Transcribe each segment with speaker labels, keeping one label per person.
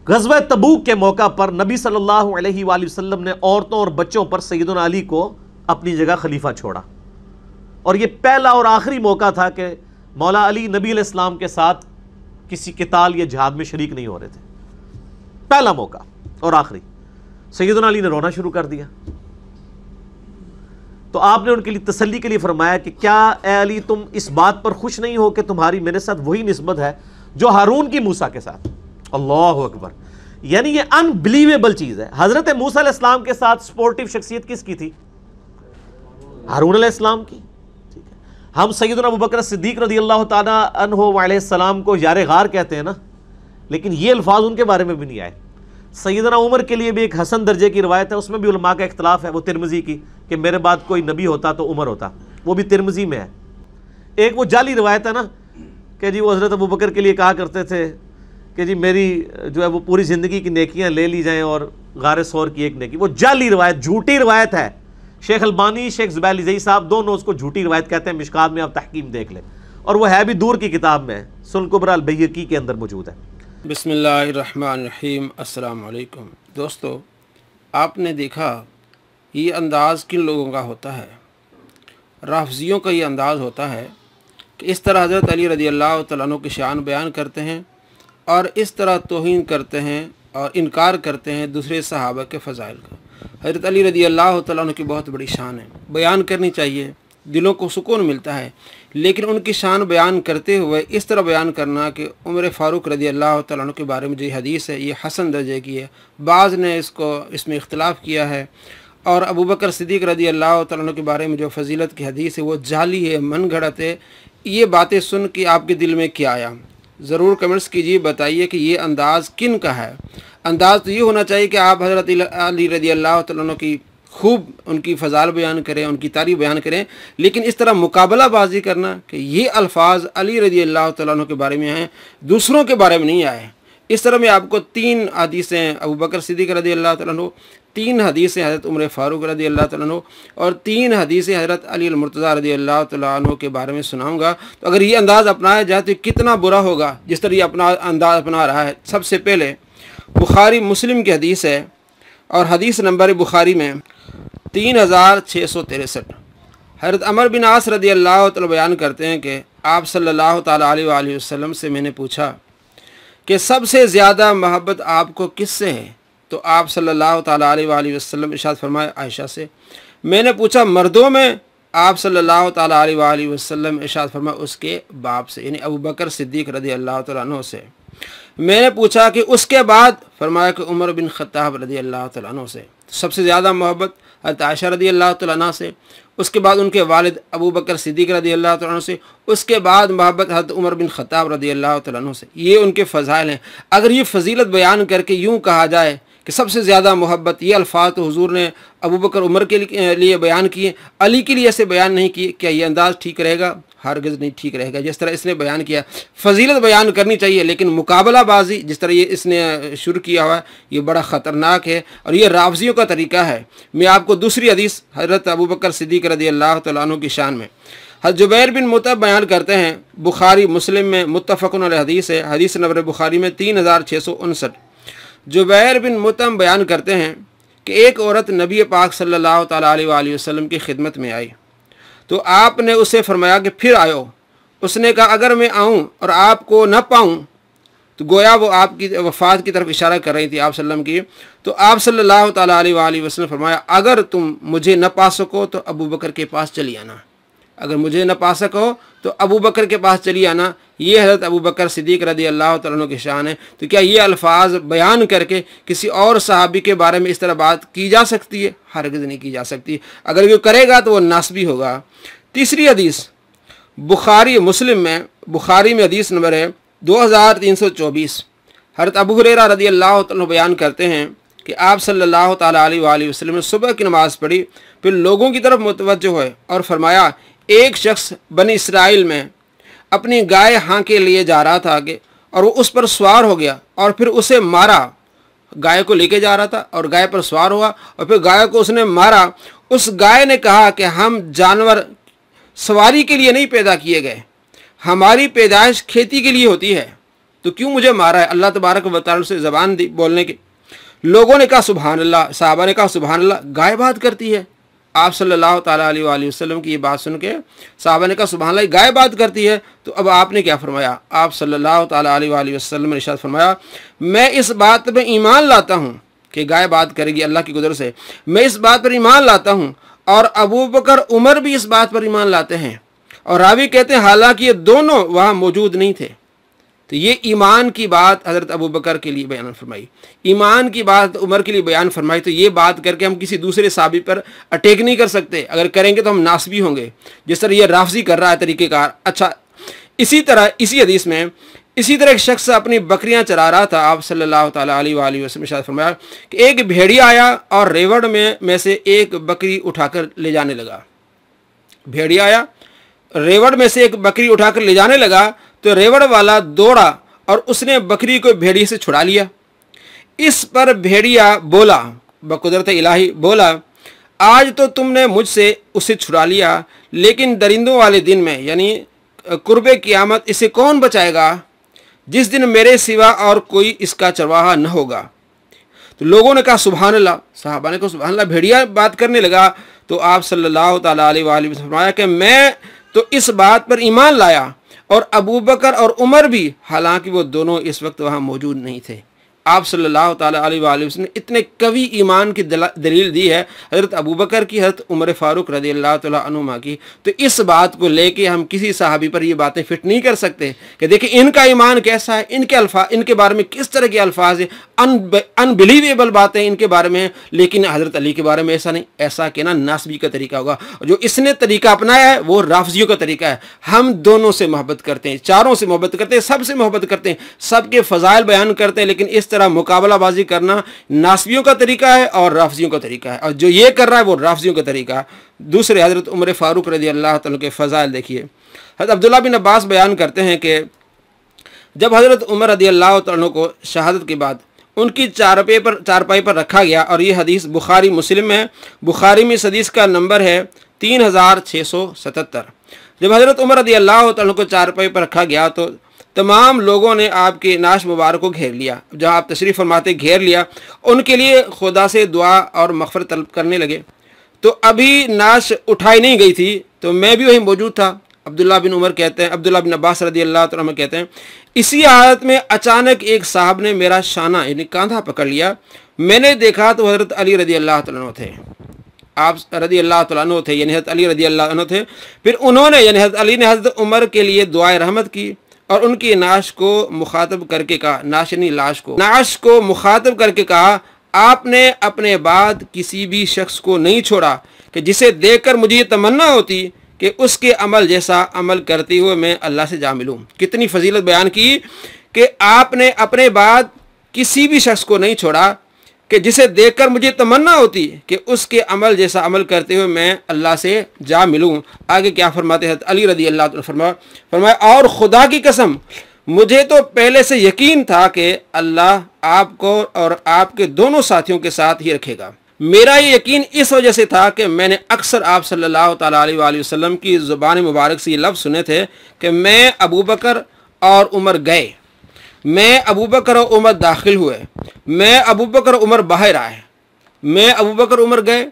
Speaker 1: ग़ज़वा तबूक के मौका पर नबी सल्लल्लाहु अलैहि वसल्लम ने औरतों और बच्चों पर सैयदना अली को अपनी जगह खलीफा छोड़ा, और ये पहला और आखिरी मौका था कि मौला अली नबी अलैहिस्सलाम के साथ किसी क़िताल या जिहाद में शरीक नहीं हो रहे थे। पहला मौका और आखिरी। सैयदना अली ने रोना शुरू कर दिया, तो आपने उनके लिए तसल्ली के लिए फरमाया कि क्या ए अली तुम इस बात पर खुश नहीं हो कि तुम्हारी मेरे साथ वही निस्बत है जो हारून की मूसा के साथ। अल्लाहु अकबर। यानी ये अनबिलीवेबल चीज़ है। हज़रत मूसा अलैहिस्सलाम के साथ स्पोर्टिव शख्सियत किसकी थी? हारून अलैहिस्सलाम की। ठीक है, हम सैयदना अबू बकर सिद्दीक रज़ियल्लाहु ताला अन्हु अलैहिस्सलाम को यार गार कहते हैं ना, लेकिन ये अल्फाज उनके बारे में भी नहीं आए। सैयदना उमर के लिए भी एक हसन दर्जे की रवायत है, उसमें भी उलमा का इख्तलाफ है, वो तिरमिज़ी की, कि मेरे बाद कोई नबी होता तो उमर होता, वो भी तिरमिज़ी में है। एक वो जाली रवायत है ना कि जी वो हज़रत अबू बकर के लिए कहा करते थे कि जी मेरी जो है वो पूरी ज़िंदगी की नेकियां ले ली जाएं और गारे सौर की एक नेकी। वो जाली रवायत, झूठी रवायत है। शेख अलबानी, शेख ज़ुबैर साहब दोनों उसको झूठी रवायत कहते हैं। मिशकात में आप तहकीम देख लें, और वो है भी दूर की किताब में, सुन कुबरा अल बैहक़ी के अंदर मौजूद है।
Speaker 2: बिस्मिल्लाहिर्रहमानिर्रहीम। अस्सलाम वालेकुम दोस्तों, आपने देखा ये अंदाज़ किन लोगों का होता है? राफ़ज़ियों का ये अंदाज़ होता है कि इस तरह हज़रत अली रज़ियल्लाहु तआला अन्हु की शान बयान करते हैं और इस तरह तौहीन करते हैं और इनकार करते हैं दूसरे सहाबा के फ़ज़ाइल का। हज़रत अली रज़ियल्लाहु तआला अन्हु की बहुत बड़ी शान है, बयान करनी चाहिए, दिलों को सुकून मिलता है, लेकिन उनकी शान बयान करते हुए इस तरह बयान करना कि उमर फ़ारूक रज़ियल्लाहु तआला अन्हु के बारे में जो हदीस है ये हसन दर्जे की है, बाज़ ने इसमें इख्तिलाफ़ किया है, और अबू बकर सिद्दीक़ रज़ियल्लाहु तआला अन्हु के बारे में जो फजीलत की हदीस है वो जाली है, मन गढ़ंत है। ये बातें सुन के आपके दिल में क्या आया? ज़रूर कमेंट्स कीजिए, बताइए कि ये अंदाज़ किन का है। अंदाज़ तो ये होना चाहिए कि आप हज़रत अली रज़ियल्लाहु तआला अन्हु की खूब उनकी फ़ज़ाइल बयान करें, उनकी तारीफ़ बयान करें, लेकिन इस तरह मुकाबलाबाजी करना कि ये अल्फाज अली रज़ियल्लाहु तआला अन्हु के बारे में हैं, दूसरों के बारे में नहीं आए। इस तरह मैं आपको 3 हदीसें अबू बकर सिद्दीक़ रज़ियल्लाहु तआला अन्हु, 3 हदीसें हज़रत उमर फ़ारूक रज़ियल्लाहु तआला अन्हु और 3 हदीसें हज़रत अली अल-मुर्तज़ा रज़ियल्लाहु तआला अन्हु के बारे में सुनाऊँगा। तो अगर ये अंदाज़ अपनाया जाए तो कितना बुरा होगा जिस तरह ये अपना अंदाज़ अपना रहा है। सबसे पहले बुखारी मुस्लिम की हदीस है, और हदीस नंबर बुखारी में 3663। हज़रत अमर बिन आस रज़ियल्लाहु तआला बयान करते हैं कि आप सल्लल्लाहु तआला अलैहि वसल्लम से मैंने पूछा कि सबसे ज़्यादा मोहब्बत आपको किससे है? तो आप सल्लल्लाहु तआला अलैहि वसल्लम इरशाद फरमाए आयशा से। मैंने पूछा मर्दों में? आप सल्लल्लाहु तआला अलैहि वसल्लम इरशाद फरमाए उसके बाप से, यानी अबू बकर सिद्दीक़ रज़ियल्लाहु तआला अन्हु से। मैंने पूछा कि उसके बाद? फरमाया कि उमर बिन ख़त्ताब रज़ियल्लाहु तआला अन्हु से। सबसे ज़्यादा मोहब्बत हज़रत आयशा रज़ियल्लाहु तआला अन्हा से, उसके बाद उनके वालिद अबू बकर सिद्दीक़ रज़ियल्लाहु तआला अन्हु से, उसके बाद मोहब्बत हज़रत उमर बिन ख़त्ताब रज़ियल्लाहु तआला अन्हु से। ये उनके फ़ज़ाइल हैं। अगर ये फजीलत बयान करके यूँ कहा जाए कि सबसे ज़्यादा मोहब्बत, ये अल्फाज तो हुज़ूर ने अबू बकर उमर के लिए बयान किए, अली के लिए ऐसे बयान नहीं किए, क्या ये अंदाज़ ठीक रहेगा? हरगिज़ नहीं ठीक रहेगा। जिस तरह इसने बयान किया, फजीलत बयान करनी चाहिए, लेकिन मुकाबलाबाजी जिस तरह ये इसने शुरू किया हुआ है ये बड़ा ख़तरनाक है और ये राफ़ज़ियों का तरीका है। मैं आपको दूसरी हदीस हज़रत अबू बकर सिद्दीक़ रज़ियल्लाहु तआला अन्हु की शान में हज़रत जुबैर बिन मुतअब बयान करते हैं, बुखारी मुस्लिम में मुत्तफ़क़ुन अलैह हदीस है, हदीस नंबर बुखारी में 3659। जुबैर बिन मुतअब बयान करते हैं कि एक औरत नबी पाक सल्लल्लाहु तआला अलैहि वसल्लम की खिदमत में आई, तो आपने उससे फरमाया कि फिर आयो। उसने कहा अगर मैं आऊँ और आपको न पाऊँ, तो गोया वो आपकी वफ़ात की तरफ इशारा कर रही थी आप सल्लम की। तो आप सल्लल्लाहु तआला अलैहि वसल्लम फरमाया अगर तुम मुझे न पा सको तो अबू बकर के पास चली आना, अगर मुझे न पा सको तो अबू बकर के पास चली आना। ये हज़रत अबू बकर सिद्दीक़ रज़ियल्लाहु तआला अन्हु की शान है। तो क्या ये अल्फाज बयान करके किसी और सहाबी के बारे में इस तरह बात की जा सकती है? हरगिज़ नहीं की जा सकती। अगर वो करेगा तो वो नासबी होगा। तीसरी हदीस बुखारी मुस्लिम में, बुखारी में हदीस नंबर है 2324। हज़रत अबू हुरैरा रज़ियल्लाहु तआला अन्हु बयान करते हैं कि आप सल्लल्लाहु तआला अलैहि वसल्लम ने सुबह की नमाज़ पढ़ी, फिर लोगों की तरफ मुतवज्जो हुए और फरमाया एक शख्स बनी इसराइल में अपनी गाय हाँके लिए जा रहा था आगे, और वो उस पर सवार हो गया और फिर उसे मारा। गाय को लेके जा रहा था और गाय पर सवार हुआ और फिर गाय को उसने मारा। उस गाय ने कहा कि हम जानवर सवारी के लिए नहीं पैदा किए गए, हमारी पैदाइश खेती के लिए होती है, तो क्यों मुझे मारा है? अल्लाह तबारक व तआला से ज़बान दी बोलने की। लोगों ने कहा सुभान अल्लाह, सहाबा ने कहा सुभान अल्लाह, गाय बात करती है। आप सल्लल्लाहु ताला अलैहि वसल्लम की ये बात सुन के सहाबा ने कहा सुभान अल्लाह, गाय बात करती है। तो अब आपने क्या फरमाया? आप सल्लल्लाहु ताला अलैहि वसल्लम ने इरशाद फरमाया, मैं इस बात पर ईमान लाता हूँ कि गाय बात करेगी अल्लाह की कुदरत से, मैं इस बात पर ईमान लाता हूँ और अबू बकर उमर भी इस बात पर ईमान लाते हैं। और रावी कहते हैं हालांकि ये दोनों वहाँ मौजूद नहीं थे। तो ये ईमान की बात हज़रत अबू बकर के लिए बयान फरमाई, ईमान की बात उमर के लिए बयान फरमाई। तो ये बात करके हम किसी दूसरे साहबी पर अटैक नहीं कर सकते। अगर करेंगे तो हम नासबी होंगे, जिस तरह ये राफजी कर रहा है तरीक़ेकार। अच्छा, इसी तरह इसी हदीस में इसी तरह एक शख्स अपनी बकरियां चरा रहा था। आप सल्लल्लाहु ताला अलैहि वसल्लम ने फरमाया कि एक भेड़िया आया और रेवड़ में से एक बकरी उठाकर ले जाने लगा। भेड़िया आया, रेवड़ में से एक बकरी उठाकर ले जाने लगा तो रेवड़ वाला दौड़ा और उसने बकरी को भेड़िए से छुड़ा लिया। इस पर भेड़िया बोला, बकुदरत इलाही बोला, आज तो तुमने मुझसे उसे छुड़ा लिया, लेकिन दरिंदों वाले दिन में यानी कुर्बे क़यामत इसे कौन बचाएगा, जिस दिन मेरे सिवा और कोई इसका चरवाहा न होगा। तो लोगों ने कहा सुभान अल्लाह, सहाबा ने कहा सुभान अल्लाह। भेड़िया बात करने लगा तो आप सल्लल्लाहु ताला अलैहि वसल्लम ने फरमाया कि मैं तो इस बात पर ईमान लाया और अबू बकर और उमर भी, हालांकि वो दोनों इस वक्त वहाँ मौजूद नहीं थे। आप सल्लल्लाहु ताला अलैहि वसल्लम ने इतने कवी ईमान की दलील दी है हज़रत अबू बकर की, हज़रत उमर फ़ारूक रज़ियल्लाहु तआला अन्हुमा की। तो इस बात को लेके हम किसी सहाबी पर ये बातें फिट नहीं कर सकते कि देखिए इनका ईमान कैसा है, इनके बारे में किस तरह के अल्फाज है, अनबिलीवेबल बातें इनके बारे में। लेकिन हज़रत अली के बारे में ऐसा नहीं, ऐसा कहना नासबी का तरीका होगा। जो इसने तरीका अपनाया है वो राफजियों का तरीका है। हम दोनों से मोहब्बत करते हैं, चारों से मोहब्बत करते हैं, सबसे मोहब्बत करते हैं, सबके फ़ज़ाइल बयान करते हैं, लेकिन इस तरह मुकाबलाबाजी करना नासबियों का तरीका है और राफजियों का तरीका है। और जो ये कर रहा है वो राफजियों का तरीका है। दूसरे हज़रत उमर फ़ारूक रज़ियल्लाहु तआला के फ़ज़ाइल देखिए। हज़रत अब्दुल्लाह बिन अब्बास बयान करते हैं कि जब हज़रत उमर रज़ियल्लाहु तआला को शहादत के बाद उनकी चारपाई पर रखा गया, और ये हदीस बुखारी मुस्लिम में है, बुखारी में इस हदीस का नंबर है 3677। जब हज़रत उमर रज़ियल्लाहु तआला को चारपाई पर रखा गया तो तमाम लोगों ने आपके नाश मुबारक को घेर लिया। जहाँ आप तशरीफ़ फरमाते घेर लिया, उनके लिए खुदा से दुआ और मग़फ़िरत तलब करने लगे। तो अभी नाश उठाई नहीं गई थी तो मैं भी वहीं मौजूद था। अब्दुल्लाह बिन उमर कहते हैं, अब्दुल्लाह बिन अब्बास रज़ियल्लाहु तआला कहते हैं, इसी हालत में अचानक एक साहब ने मेरा शाना यानी कांधा पकड़ लिया। मैंने देखा तो हज़रत अली रज़ियल्लाहु तआला थे, आप रज़ियल्लाहु तआला थे, यानी हज़रत अली रज़ियल्लाहु अन्हु थे। फिर उन्होंने यानी हज़रत अली ने हज़रत उमर के लिए दुआए रहमत की और उनकी नाश को मुखातब करके कहा, नाशनी लाश को, नाश को मुखातब करके कहा, आपने अपने बाद किसी भी शख्स को नहीं छोड़ा कि जिसे देखकर मुझे ये तमन्ना होती कि उसके अमल जैसा अमल करते हुए मैं अल्लाह से जा मिलूँ। कितनी फजीलत बयान की कि आपने अपने बाद किसी भी शख्स को नहीं छोड़ा कि जिसे देखकर मुझे तमन्ना होती कि उसके अमल जैसा अमल करते हुए मैं अल्लाह से जा मिलूँ। आगे क्या फरमाते हैं अली रज़ियल्लाहु अन्हु, फरमाया और खुदा की कसम मुझे तो पहले से यकीन था कि अल्लाह आपको और आपके दोनों साथियों के साथ ही रखेगा। मेरा ये यकीन इस वजह से था कि मैंने अक्सर आप सल्लल्लाहु ताला अलैहि वसल्लम की ज़ुबान मुबारक से ये लफ्ज़ सुने थे कि मैं अबू बकर और उमर गए, मैं अबू बकर और उमर दाखिल हुए, मैं अबू बकर और उमर बाहर आए, मैं अबू बकर उमर गए,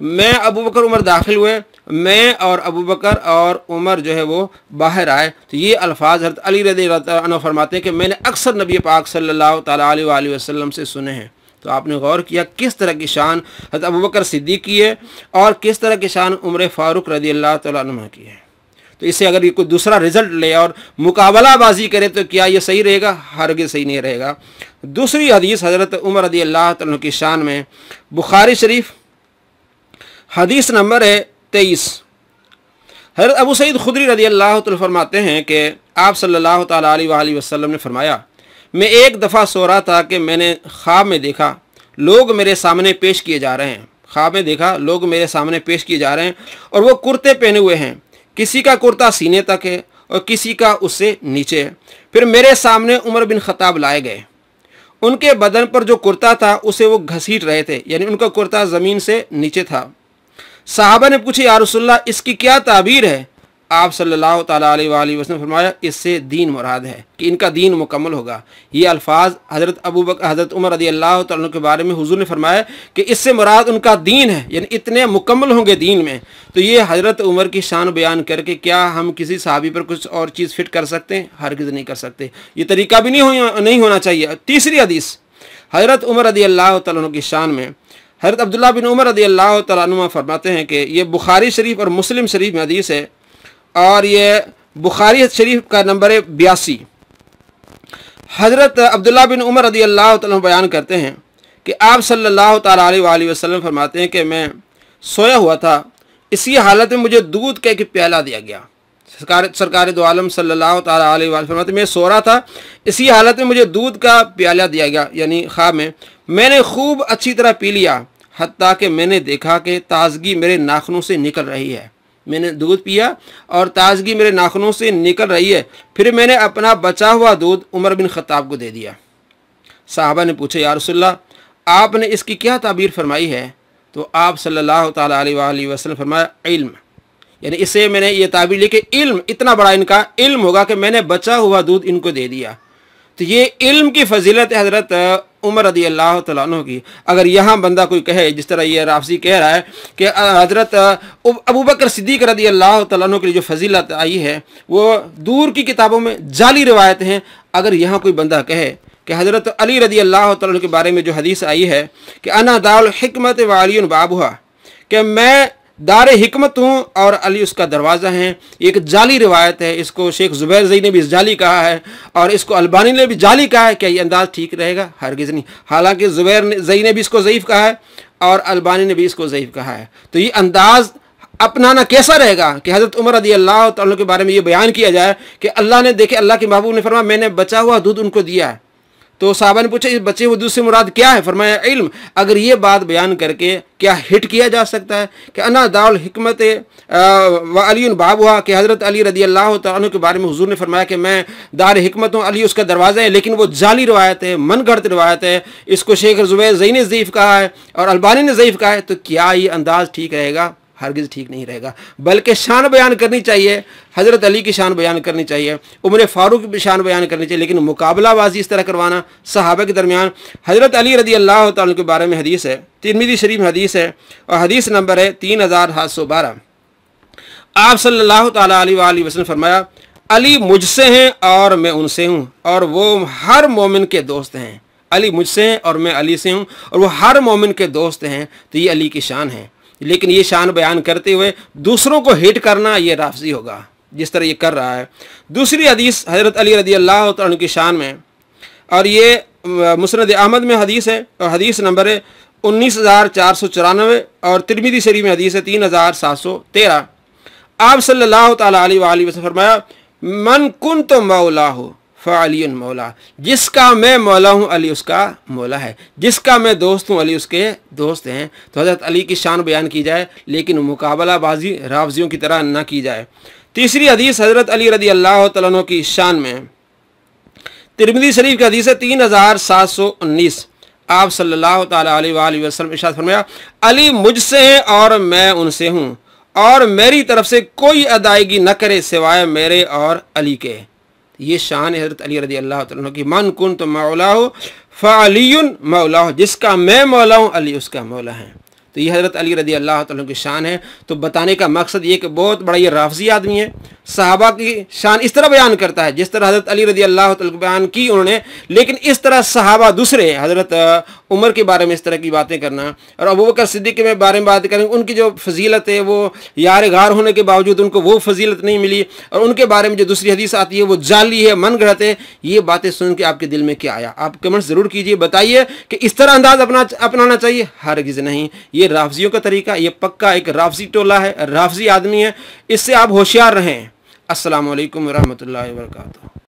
Speaker 2: मैं अबू बकर उमर दाखिल हुए, मैं और अबू बकर और उमर जो है वो बाहर आए। तो ये अल्फाज हज़रत अली रज़ियल्लाहु अन्हु फरमाते हैं कि मैंने अक्सर नबी पाक सल्लल्लाहु ताला अलैहि वसल्लम से सुने हैं। तो आपने गौर किया किस तरह की शान हज़रत अबू बकर सिद्दीक़ की है और किस तरह की शान उमर फ़ारूक रज़ियल्लाहु तआला अन्हु की है। तो इससे अगर ये कोई दूसरा रिज़ल्ट ले और मुकाबलाबाजी करे तो क्या ये सही रहेगा? हरगिज़ सही नहीं रहेगा। दूसरी हदीस हज़रत उमर रज़ियल्लाहु तआला अन्हु की शान में बुखारी शरीफ हदीस नंबर है 23। हज़रत अबू सईद खुदरी रज़ियल्लाहु तआला फरमाते हैं कि आप सल्लल्लाहु ताला अलैहि वसल्लम ने फरमाया, मैं एक दफ़ा सो रहा था कि मैंने ख्वाब में देखा लोग मेरे सामने पेश किए जा रहे हैं। ख्वाब में देखा लोग मेरे सामने पेश किए जा रहे हैं और वो कुर्ते पहने हुए हैं, किसी का कुर्ता सीने तक है और किसी का उससे नीचे है। फिर मेरे सामने उमर बिन ख़त्ताब लाए गए, उनके बदन पर जो कुर्ता था उसे वो घसीट रहे थे, यानी उनका कुर्ता ज़मीन से नीचे था। साहबा ने पूछे या रसूलल्लाह इसकी क्या ताबीर है? आप सल्लल्लाहु ताला अलैहि वसल्लम फरमाया इससे दीन मुराद है कि इनका दीन मुकम्मल होगा। ये अल्फाज हज़रत उमर रज़ी अल्लाह तआला अन्हु के बारे में हुजूर ने फरमाया कि इससे मुराद उनका दीन है, यानी इतने मुकम्मल होंगे दीन में। तो ये हज़रत उमर की शान बयान करके क्या हम किसी सहाबी पर कुछ और चीज़ फिट कर सकते हैं? हरगिज़ नहीं कर सकते, ये तरीका भी नहीं होना चाहिए। तीसरी हदीस हज़रत उमर रज़ी अल्लाह तआला अन्हु की शान में हज़रत अब्दुल्लाह बिन उमर रज़ी अल्लाह तआला अन्हुमा फरमाते हैं कि ये बुखारी शरीफ और मुस्लिम शरीफ में हदीस है, और ये बुखारी शरीफ का नंबर है 82। हज़रत अब्दुल्लाह बिन उमर रज़ी अल्लाह तआला अन्हु बयान करते हैं कि आप सल्लल्लाहु ताला अलैहि वसल्लम फरमाते हैं कि मैं सोया हुआ था, इसी हालत में मुझे दूध का एक प्याला दिया गया। सरकार दो आलम सल्लल्लाहु ताला अलैहि वसल्लम फरमाते मैं सो रहा था, इसी हालत में मुझे दूध का प्याला दिया गया, यानी ख्वाब में। मैंने खूब अच्छी तरह पी लिया, हत्ता कि मैंने देखा कि ताजगी मेरे नाखूनों से निकल रही है। मैंने दूध पिया और ताजगी मेरे नाखूनों से निकल रही है। फिर मैंने अपना बचा हुआ दूध उमर बिन खत्ताब को दे दिया। साहबा ने पूछा, या रसूलल्लाह, आपने इसकी क्या ताबीर फरमाई है? तो आप सल्लल्लाहु ताला अलैहि वसल्लम फरमाया, इल्म, यानी इसे मैंने ये ताबीर ली कि इल्म, इतना बड़ा इनका इल्म होगा कि मैंने बचा हुआ दूध इनको दे दिया। तो ये इल्म की फजीलत है हज़रत उमर रज़ी अल्लाह तआला अन्हु की। अगर यहाँ बंदा कोई कहे, जिस तरह ये राफसी कह रहा है कि हज़रत अबू बकर सिद्दीक़ रज़ी अल्लाह तआला अन्हु की जो फजीलत आई है वो दूर की किताबों में जाली रिवायत हैं। अगर यहाँ कोई बंदा कहे कि हज़रत अली रज़ी अल्लाह तआला अन्हु के बारे में जो हदीस आई है कि अना दारुल हिकमत व अली बाबुहा, कि मैं दार हिकमत हूँ और अली उसका दरवाज़ा है, एक जाली रिवायत है। इसको शेख ज़ुबैर ज़ई ने भी जाली कहा है और इसको अलबानी ने भी जाली कहा है। क्या ये अंदाज़ ठीक रहेगा? हरगिज़ नहीं। हालांकि ज़ुबैर ज़ई ने भी इसको ज़ईफ़ कहा है और अलबानी ने भी इसको ज़ईफ़ कहा है। तो ये अंदाज़ अपनाना कैसा रहेगा कि हज़रत उमर रज़ी अल्लाह तआला के बारे में ये बयान किया जाए कि अल्लाह ने देखे, अल्लाह के महबूब ने फरमाया मैंने बचा हुआ दूध उनको दिया है। तो साहबा ने पूछा, इस बचे हुए दूध से मुराद क्या है? फरमाया इल्म। अगर ये बात बयान करके क्या हिट किया जा सकता है कि अना दारुल हिकमत व अली बाबुहा, कि हज़रत अली रज़ी अल्लाह तआला अन्हु के बारे में हुजूर ने फरमाया कि मैं दार हिकमत हूँ, अली उसका दरवाज़ा है, लेकिन वो जाली रिवायत है, मन गढ़त रिवायत है। इसको शेख ज़ुबैर ज़ई ने ज़ईफ़ कहा है और अलबानी ने ज़ईफ़ कहा है। तो क्या ये अंदाज़ ठीक रहेगा? हरगिज़ ठीक नहीं रहेगा। बल्कि शान बयान करनी चाहिए, हज़रत अली की शान बयान करनी चाहिए, उमर फ़ारूक की शान बयान करनी चाहिए, लेकिन मुकाबलाबाजी इस तरह करवाना सहाबा के दरमियान। हज़रत अली रज़ी अल्लाह तआला के बारे में हदीस है, तिरमिज़ी शरीफ में हदीस है और हदीस नंबर है 3712। आप सल्लल्लाहु ताला अलैहि वसल्लम फरमाया, अली मुझसे हैं और मैं उनसे हूँ और वो हर मोमिन के दोस्त हैं। अली मुझसे हैं और मैं अली से हूँ और वो हर मोमिन के दोस्त हैं। तो ये अली की शान है। लेकिन ये शान बयान करते हुए दूसरों को हिट करना ये राफजी होगा, जिस तरह ये कर रहा है। दूसरी हदीस हज़रत अली रज़ी अल्लाह तआला अन्हु की शान में, और ये मुस्नद अहमद में हदीस है और हदीस नंबर है 19494 और तिरमिज़ी शरीफ में हदीस है 3713। आप सल्लल्लाहु ताला अलैहि वसल्लम फरमाया, मन कुन्तु मौलाहु फ़अलियुन मौला, जिसका मैं मौला हूँ अली उसका मौला है, जिसका मैं दोस्त हूँ अली उसके दोस्त हैं। तो हज़रत अली की शान बयान की जाए, लेकिन मुकाबलाबाजी राफजियों की तरह ना की जाए। तीसरी हदीस हज़रत अली रज़ी अल्लाह तआला अन्हु की शान में, तिरमिज़ी शरीफ की हदीस है 3719। आप सल्लल्लाहु ताला अलैहि वसल्लम इरशाद फरमाया, अली मुझसे हैं और मैं उनसे हूँ और मेरी तरफ से कोई अदायगी न करे सिवाय मेरे और अली के। ये शान है हज़रत अली रज़ी अल्लाह तआला अन्हु की, मन कुन्तु मौलाहु फ़अलियुन मौलाहु, जिसका मैं मौला हूँ अली उसका मौला है। तो ये हज़रत अली रज़ी अल्लाह तआला अन्हु की शान है। तो बताने का मकसद ये कि बहुत बड़ा ये राफजी आदमी है, सहाबा की शान इस तरह बयान करता है जिस तरह हज़रत अली रज़ी अल्लाह तआला को बयान की उन्होंने, लेकिन इस तरह सहाबा दूसरे हज़रत उमर के बारे में इस तरह की बातें करना और अबू बकर सिद्दीक़ के बारे में बात करें, उनकी जो फजीलत है वो यार गार होने के बावजूद उनको वो फजीलत नहीं मिली, और उनके बारे में जो दूसरी हदीस आती है वो जाली है, मन गढ़त है। ये बातें सुन के आपके दिल में क्या आया? आप कमेंट्स ज़रूर कीजिए, बताइए कि इस तरह अंदाज अपनाना चाहिए। हरगिज़ नहीं, ये राफजियों का तरीका, ये पक्का एक राफजी टोला है, राफजी आदमी है, इससे आप होशियार रहें। अस्सलामु अलैकुम व रहमतुल्लाहि व बरकातुहू।